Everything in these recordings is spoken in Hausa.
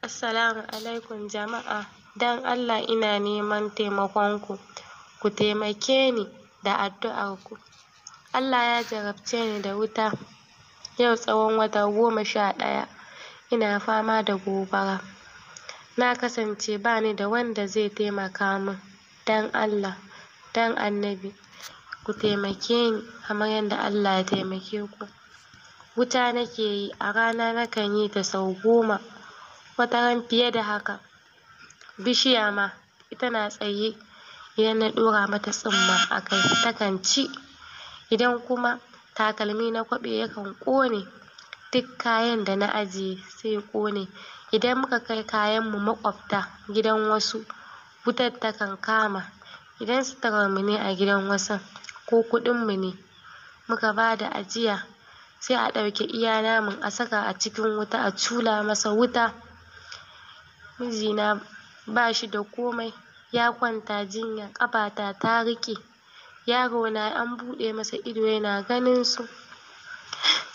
Assalamu alaikum jama'a, don Allah ina neman taimakonku, ku taimake ni da addu'arku. Allah ya jarabce ni da wuta yau tsawon wata 11 ina fama da gobara. Na kasance ba ni da wanda zai taimaka min, don Allah, don Annabi, ku taimake ni kamar yadda Allah ya taimake ku. Wuta nake yi, a rana nakan yi ta sau 10, wataran fiye da haka. Bishiya ma ita na tsaye, idan na ɗora mata tsumma a kai takan ci. Idan kuma takalmi na kwaɓe yakan ƙone, duk kayan da na ajiye sai ya ƙone. Idan muka kai kayanmu maƙwabta gidan wasu, wutar takan kama. Idan suturarmu ne a gidan wasun ko kuɗinmu ne muka ba da ajiya, sai a ɗauke iya namun a saka a cikin wuta a cula masa wuta. Mijina ba shi da komai, ya kwanta jinya, ƙafata ta riƙe, yarona an buɗe masa ido yana ganin su.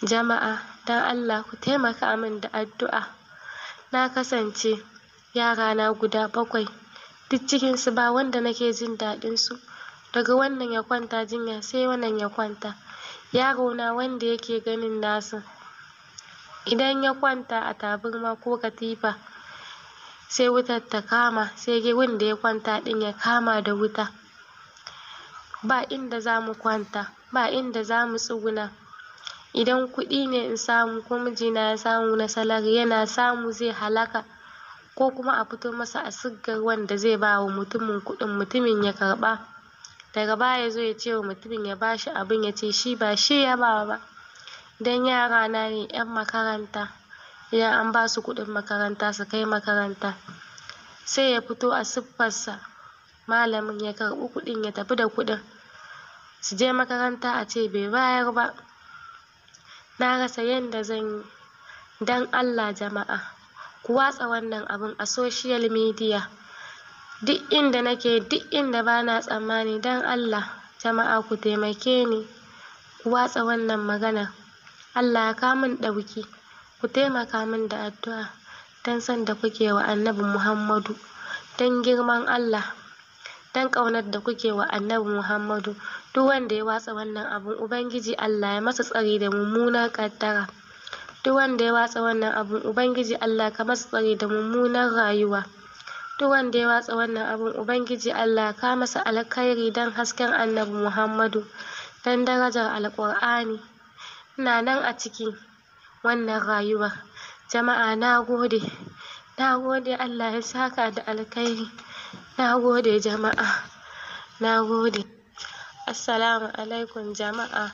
Jama'a don Allah ku taimaka min da addu'a. Na kasance yarana guda 7, duk cikinsu ba wanda nake jin daɗin su. Daga wannan ya kwanta jinya sai wannan ya kwanta. Yarona wanda yake ganin nasu, idan ya kwanta a tabarma ko katifa sai wutar ta kama, sai wurin da ya kwanta ɗin ya kama da wuta. Ba inda za mu kwanta, ba inda za mu tsuguna. Idan kuɗi ne in samu ko mijina ya samu na salari yana samu zai halaka, ko kuma a fito masa a siggar wanda zai ba wa mutumin kuɗin, mutumin ya karɓa. Daga baya ya zo ya ce wa mutumin ya ba shi abin, ya ce shi ba shi ya ba ba. Don yarana ne 'yan makaranta, idan an ba su kuɗin makaranta su kai makaranta, sai ya fito a siffarsa malamin ya karɓi kuɗin ya tafi da kuɗin, su je makaranta a ce bai bayar ba. Na rasa yadda zan yi. Don Allah jama'a ku watsa wannan abin a social media, duk inda nake, duk inda ba na tsammani. Don Allah jama'a ku taimake ni, ku watsa wannan magana. Allah ya kawo min ɗauki. Ku taimaka min da addu'a don son da kuke wa Annabi Muhammadu, don girman Allah, don ƙaunar da kuke wa Annabi Muhammadu. Duk wanda ya watsa wannan abun Ubangiji Allah ya masa tsari da mummunar ƙaddara. Duk wanda ya watsa wannan abun Ubangiji Allah ka masa tsari da mummunar rayuwa. Duk wanda ya watsa wannan abun Ubangiji Allah ka masa alkhairi don hasken Annabi Muhammadu, don darajar Alƙur'ani. Ina nan a cikin wannan rayuwa. Jama'a na gode, na gode, Allah ya saka da alkhairi. Na gode jama'a, na gode. Assalamu alaikum jama'a.